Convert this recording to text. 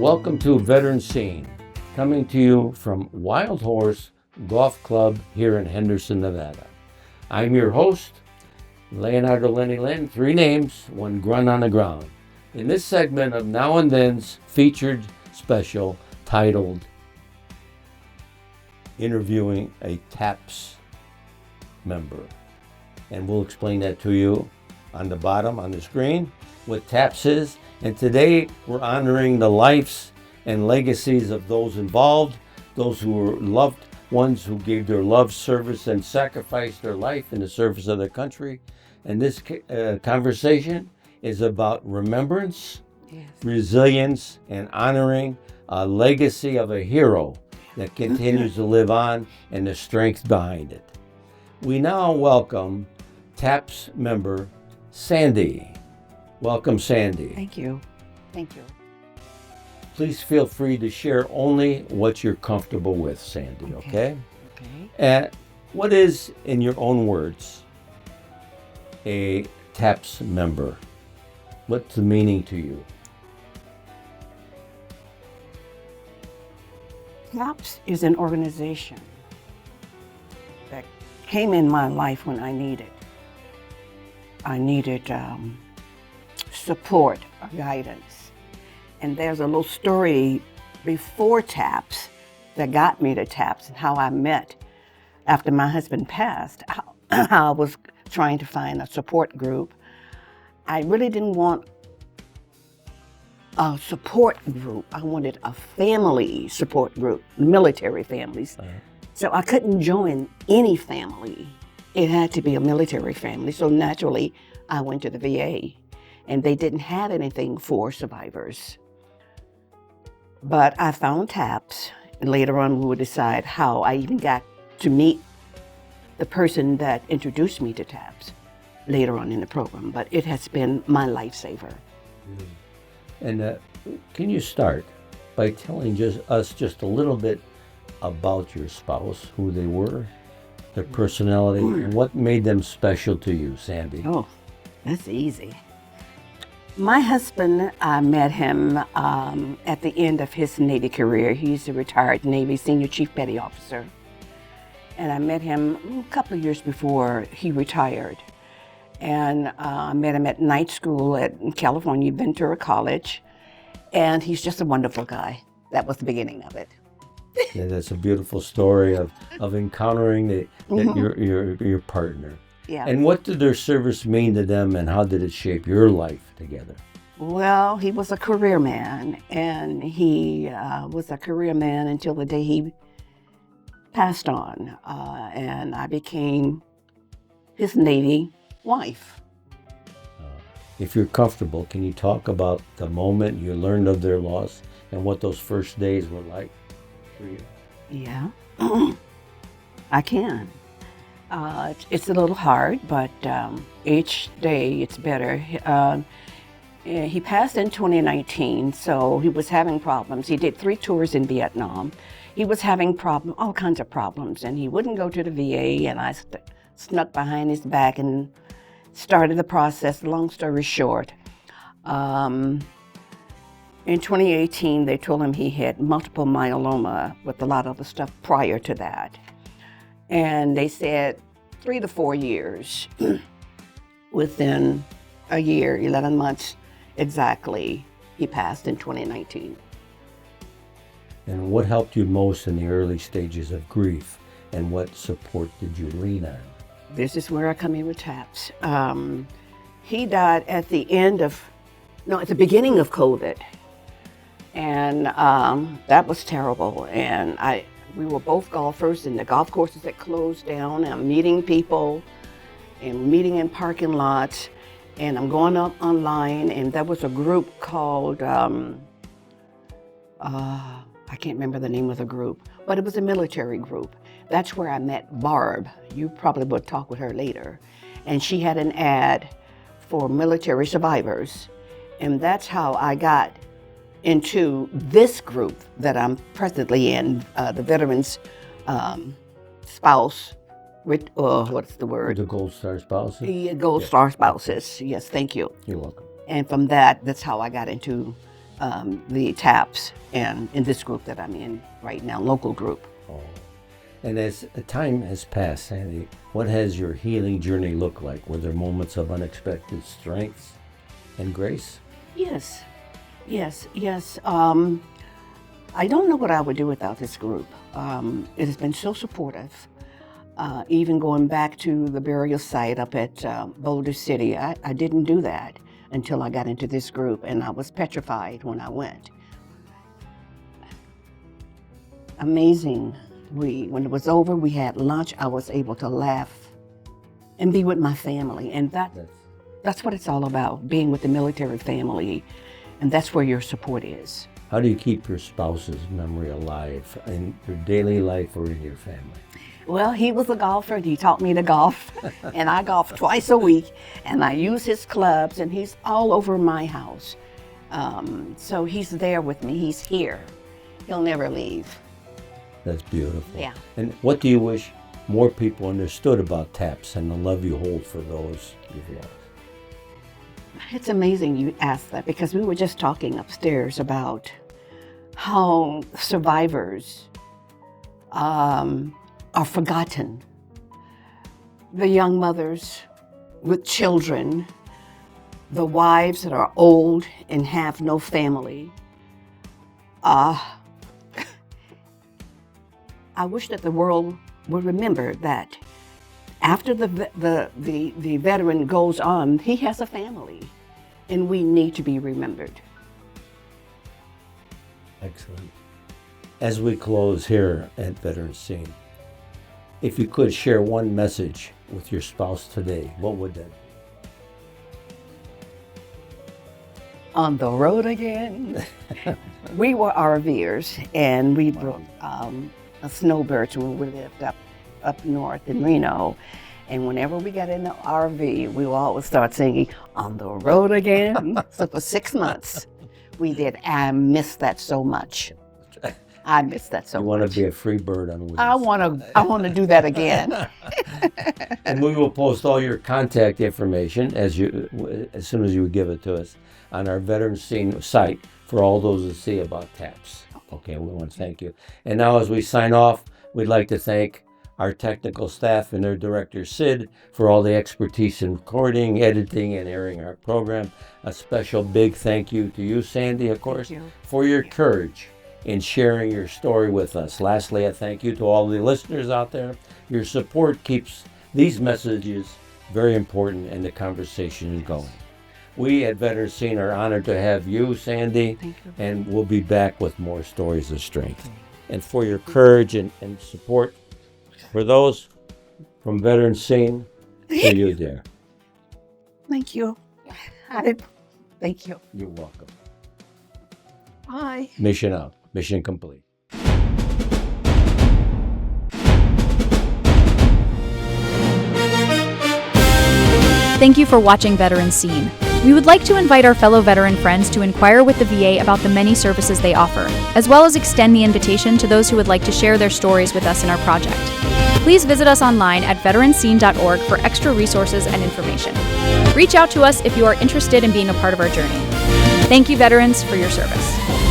Welcome to Veteran Scene, coming to you from Wildhorse Golf Club here in Henderson, Nevada. I'm your host, Leonardo, Lenny, Lynn, 3 names, 1 grunt on the ground. In this segment of Now and Then's featured special titled Interviewing a TAPS Member. And we'll explain that to you on the bottom on the screen what TAPS is. And today we're honoring the lives and legacies of those involved, those who were loved ones who gave their love, service, and sacrificed their life in the service of their country. And this conversation is about remembrance, resilience, and honoring a legacy of a hero that continues to live on and the strength behind it. We now welcome TAPS member Sandy. Welcome, Sandy. Thank you. Thank you. Please feel free to share only what you're comfortable with, Sandy, okay? Okay. And what is, in your own words, a TAPS member? What's the meaning to you? TAPS is an organization that came in my life when I needed support or guidance. And there's a little story before TAPS that got me to TAPS and how I met after my husband passed, how I was trying to find a support group. I really didn't want a support group. I wanted a family support group, military families. So I couldn't join any family. It had to be a military family. So naturally, I went to the VA, and they didn't have anything for survivors. But I found TAPS, and later on we would decide how I even got to meet the person that introduced me to TAPS later on in the program. But it has been my lifesaver. And can you start by telling us just a little bit about your spouse, who they were, their personality, and what made them special to you, Sandy? Oh, that's easy. My husband, I met him at the end of his Navy career. He's a retired Navy Senior Chief Petty Officer. And I met him a couple of years before he retired. And I met him at night school at California Ventura College. And he's just a wonderful guy. That was the beginning of it. Yeah, that's a beautiful story of encountering your partner. Yeah. And what did their service mean to them, and how did it shape your life together? Well, he was a career man, and he was a career man until the day he passed on. And I became his Navy wife. If you're comfortable, can you talk about the moment you learned of their loss and what those first days were like for you? Yeah, I can. It's a little hard, but each day it's better. He passed in 2019, so he was having problems. He did 3 tours in Vietnam. He was having all kinds of problems, and he wouldn't go to the VA, and I snuck behind his back and started the process. Long story short, in 2018, they told him he had multiple myeloma with a lot of the stuff prior to that. And they said 3 to 4 years. Within a year, 11 months exactly, he passed in 2019. And what helped you most in the early stages of grief, and what support did you lean on? This is where I come in with TAPS. He died at the beginning of COVID. And that was terrible. And we were both golfers, and the golf courses had closed down, and I'm meeting people and meeting in parking lots, and I'm going up online, and there was a group called, I can't remember the name of the group, but it was a military group. That's where I met Barb. You probably would talk with her later. And she had an ad for military survivors, and that's how I got into this group that I'm presently in, the Veterans Spouse, what's the word? The Gold Star Spouses? The Gold Star Spouses, yes, thank you. You're welcome. And from that's how I got into the TAPS and in this group that I'm in right now, local group. Oh. And as time has passed, Sandy, what has your healing journey looked like? Were there moments of unexpected strength and grace? Yes. I don't know what I would do without this group. It has been so supportive. Even going back to the burial site up at Boulder City, I didn't do that until I got into this group, and I was petrified when I went. Amazing. When it was over, we had lunch. I was able to laugh and be with my family, and that's what it's all about, being with the military family, and that's where your support is. How do you keep your spouse's memory alive in your daily life or in your family? Well, he was a golfer, and he taught me to golf, and I golf twice a week, and I use his clubs, and he's all over my house. So he's there with me. He's here. He'll never leave. That's beautiful. Yeah. And what do you wish more people understood about TAPS and the love you hold for those you've lost? It's amazing you asked that, because we were just talking upstairs about how survivors are forgotten. The young mothers with children, the wives that are old and have no family. I wish that the world would remember that after the veteran goes on, he has a family, and we need to be remembered. Excellent. As we close here at Veterans Scene, if you could share one message with your spouse today, what would that be? On the road again. We were RVers, and we brought a snowbird when we lived up north in Reno. And whenever we got in the RV, we would always start singing, "On the road again." So for 6 months, we did. I miss that so much. I miss that so much. You want to be a free bird on wheels. I want to do that again. And we will post all your contact information as soon as you give it to us on our Veterans Scene site for all those to see about TAPS. Okay, we want to thank you. And now as we sign off, we'd like to thank our technical staff and their director, Sid, for all the expertise in recording, editing, and airing our program. A special big thank you to you, Sandy, of course, for your courage in sharing your story with us. Lastly, I thank you to all the listeners out there. Your support keeps these messages very important and the conversation going. We at Veterans Scene are honored to have you, Sandy, and we'll be back with more stories of strength. And for your courage and support, for those from Veterans Scene, to you, dear. Thank you. Thank you. You're welcome. Bye. Mission out. Mission complete. Thank you for watching Veterans Scene. We would like to invite our fellow veteran friends to inquire with the VA about the many services they offer, as well as extend the invitation to those who would like to share their stories with us in our project. Please visit us online at veteranscene.org for extra resources and information. Reach out to us if you are interested in being a part of our journey. Thank you, veterans, for your service.